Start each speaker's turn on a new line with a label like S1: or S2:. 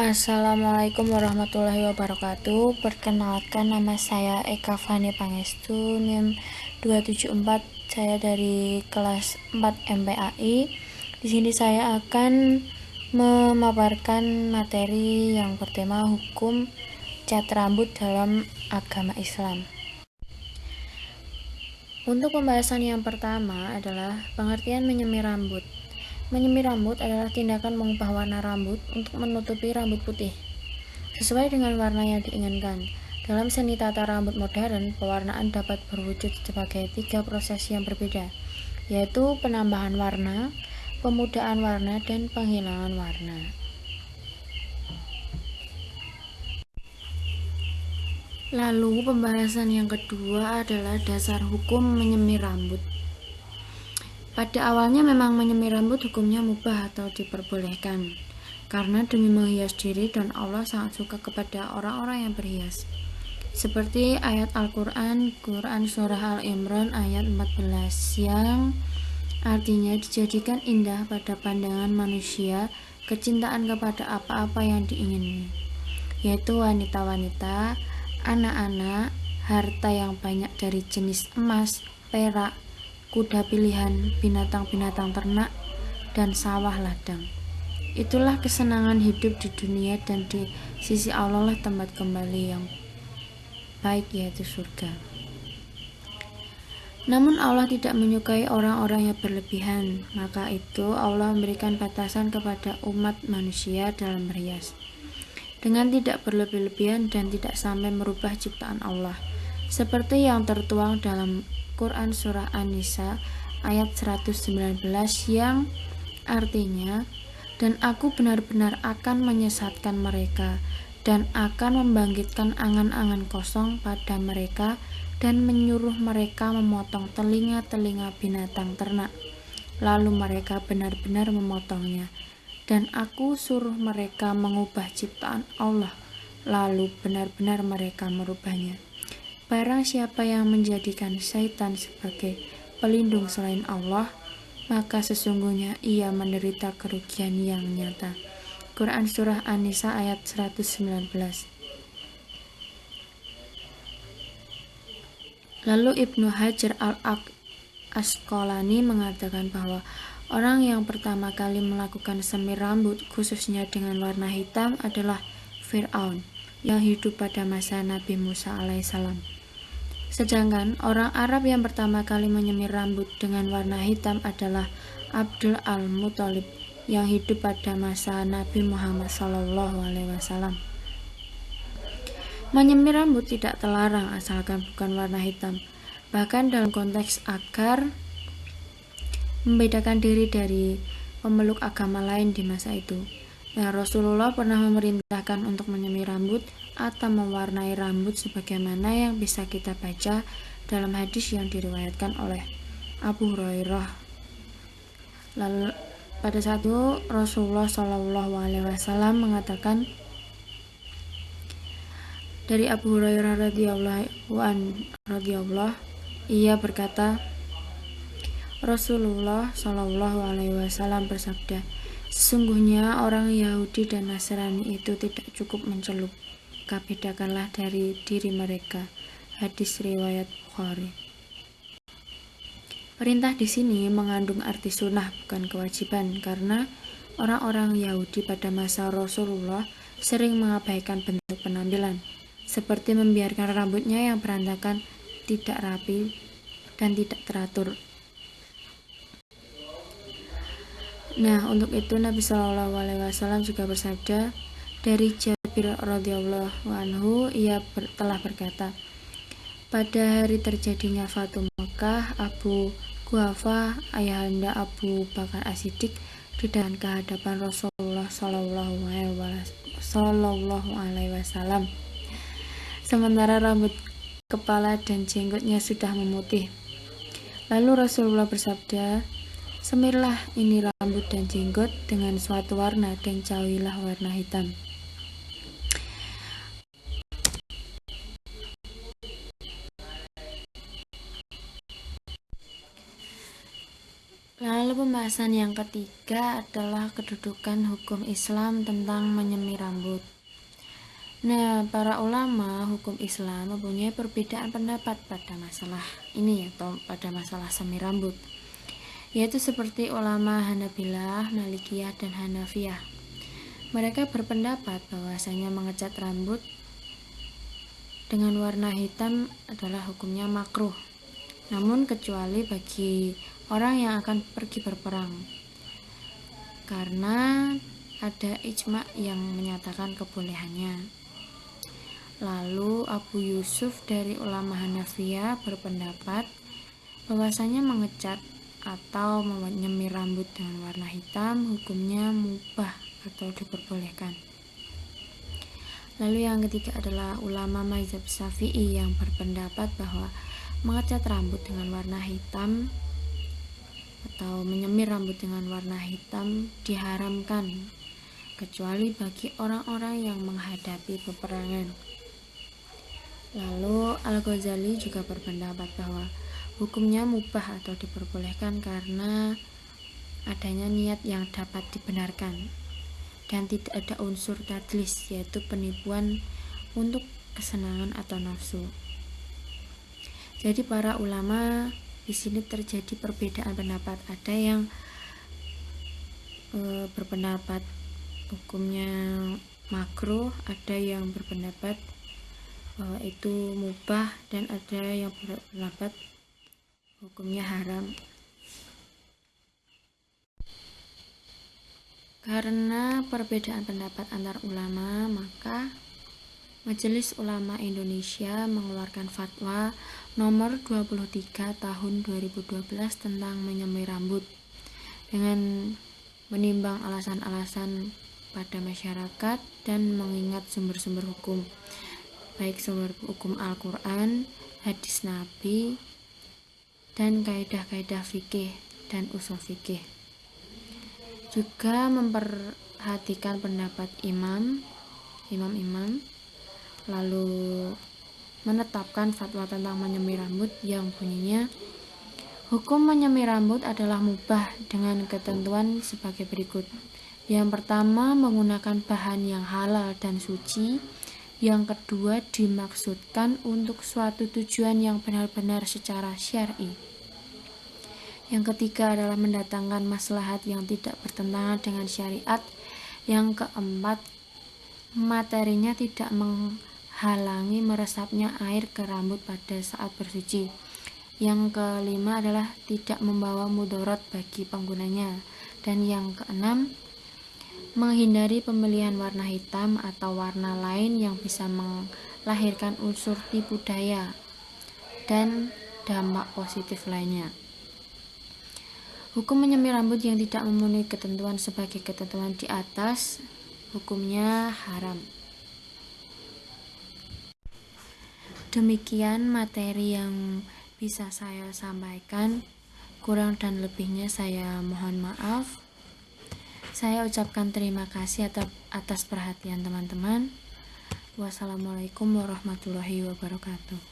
S1: Assalamualaikum warahmatullahi wabarakatuh. Perkenalkan, nama saya Eka Fani Pangestu, NIM 274. Saya dari kelas 4 MPAI. Di sini saya akan memaparkan materi yang bertema hukum cat rambut dalam agama Islam. Untuk pembahasan yang pertama adalah pengertian menyemir rambut. Menyemir rambut adalah tindakan mengubah warna rambut untuk menutupi rambut putih sesuai dengan warna yang diinginkan. Dalam seni tata rambut modern, pewarnaan dapat berwujud sebagai 3 proses yang berbeda, yaitu penambahan warna, pemudaan warna, dan penghilangan warna. Lalu pembahasan yang kedua adalah dasar hukum menyemir rambut. Pada awalnya memang menyemir rambut hukumnya mubah atau diperbolehkan, karena demi menghias diri dan Allah sangat suka kepada orang-orang yang berhias. Seperti ayat Al-Quran, Quran Surah Al-Imran ayat 14 yang artinya dijadikan indah pada pandangan manusia kecintaan kepada apa-apa yang diingini, yaitu wanita-wanita, anak-anak, harta yang banyak dari jenis emas, perak, kuda pilihan, binatang-binatang ternak, dan sawah ladang. Itulah kesenangan hidup di dunia, dan di sisi Allah lah tempat kembali yang baik, yaitu surga. Namun Allah tidak menyukai orang-orang yang berlebihan, maka itu Allah memberikan batasan kepada umat manusia dalam berhias, dengan tidak berlebih-lebihan dan tidak sampai merubah ciptaan Allah, seperti yang tertuang dalam Quran Surah An-Nisa ayat 119 yang artinya, dan aku benar-benar akan menyesatkan mereka dan akan membangkitkan angan-angan kosong pada mereka dan menyuruh mereka memotong telinga-telinga binatang ternak, lalu mereka benar-benar memotongnya, dan aku suruh mereka mengubah ciptaan Allah, lalu benar-benar mereka merubahnya. Barang siapa yang menjadikan syaitan sebagai pelindung selain Allah, maka sesungguhnya ia menderita kerugian yang nyata. Quran Surah An-Nisa ayat 119. Lalu Ibnu Hajar Al-Asqalani mengatakan bahwa orang yang pertama kali melakukan semir rambut khususnya dengan warna hitam adalah Fir'aun yang hidup pada masa Nabi Musa alaihissalam. Sedangkan orang Arab yang pertama kali menyemir rambut dengan warna hitam adalah Abdul Al-Muthalib yang hidup pada masa Nabi Muhammad SAW. Menyemir rambut tidak terlarang asalkan bukan warna hitam, bahkan dalam konteks agar membedakan diri dari pemeluk agama lain di masa itu. Rasulullah pernah memerintahkan untuk menyemir rambut atau mewarnai rambut sebagaimana yang bisa kita baca dalam hadis yang diriwayatkan oleh Abu Hurairah. Lalu pada saat itu Rasulullah SAW mengatakan, dari Abu Hurairah radhiyallahu ia berkata, Rasulullah SAW bersabda, sesungguhnya orang Yahudi dan Nasrani itu tidak cukup mencelup, maka bedakanlah dari diri mereka. Hadis riwayat Bukhari. Perintah di sini mengandung arti sunnah bukan kewajiban, karena orang-orang Yahudi pada masa Rasulullah sering mengabaikan bentuk penampilan, seperti membiarkan rambutnya yang berantakan, tidak rapi, dan tidak teratur. Nah, untuk itu Nabi SAW juga bersabda, dari Jabir radhiyallahu anhu ia telah berkata, pada hari terjadinya Fatu Mekah, Abu Quhafa ayahanda Abu Bakar As-Siddiq datang ke hadapan Rasulullah SAW, sementara rambut kepala dan jenggotnya sudah memutih. Lalu Rasulullah bersabda, semirlah ini rambut dan jenggot dengan suatu warna dan jauhilah warna hitam. Lalu Alasan yang ketiga adalah kedudukan hukum Islam tentang menyemir rambut. Nah, para ulama hukum Islam mempunyai perbedaan pendapat pada masalah ini atau pada masalah semir rambut, yaitu seperti ulama Hanabilah, Malikiyah, dan Hanafiyah. Mereka berpendapat bahwasanya mengecat rambut dengan warna hitam adalah hukumnya makruh, namun kecuali bagi orang yang akan pergi berperang, karena ada ijma yang menyatakan kebolehannya. Lalu Abu Yusuf dari ulama Hanafiyah berpendapat bahwasanya mengecat atau menyemir rambut dengan warna hitam hukumnya mubah atau diperbolehkan. Lalu yang ketiga adalah ulama mazhab Syafi'i yang berpendapat bahwa mengecat rambut dengan warna hitam atau menyemir rambut dengan warna hitam diharamkan kecuali bagi orang-orang yang menghadapi peperangan. Lalu Al-Ghazali juga berpendapat bahwa hukumnya mubah atau diperbolehkan karena adanya niat yang dapat dibenarkan dan tidak ada unsur tadlis, yaitu penipuan untuk kesenangan atau nafsu. Jadi para ulama di sini terjadi perbedaan pendapat. Ada yang berpendapat hukumnya makruh, ada yang berpendapat bahwa itu mubah, dan ada yang berpendapat hukumnya haram. Karena perbedaan pendapat antar ulama, maka Majelis Ulama Indonesia mengeluarkan fatwa nomor 23 tahun 2012 tentang menyemir rambut dengan menimbang alasan-alasan pada masyarakat dan mengingat sumber-sumber hukum, baik sumber hukum Al-Quran, hadis Nabi, dan kaidah-kaidah fikih dan usul fikih. Juga memperhatikan pendapat imam-imam, lalu menetapkan fatwa tentang menyemir rambut yang bunyinya, hukum menyemir rambut adalah mubah dengan ketentuan sebagai berikut. Yang pertama, menggunakan bahan yang halal dan suci. Yang kedua, dimaksudkan untuk suatu tujuan yang benar-benar secara syar'i. Yang ketiga adalah mendatangkan maslahat yang tidak bertentangan dengan syariat. Yang keempat, materinya tidak menghalangi meresapnya air ke rambut pada saat bersuci. Yang kelima adalah tidak membawa mudarat bagi penggunanya. Dan yang keenam, menghindari pemilihan warna hitam atau warna lain yang bisa melahirkan unsur tipu daya dan dampak positif lainnya. Hukum menyemir rambut yang tidak memenuhi ketentuan sebagai ketentuan di atas hukumnya haram. Demikian materi yang bisa saya sampaikan. Kurang dan lebihnya saya mohon maaf. Saya ucapkan terima kasih atas perhatian teman-teman. Wassalamualaikum warahmatullahi wabarakatuh.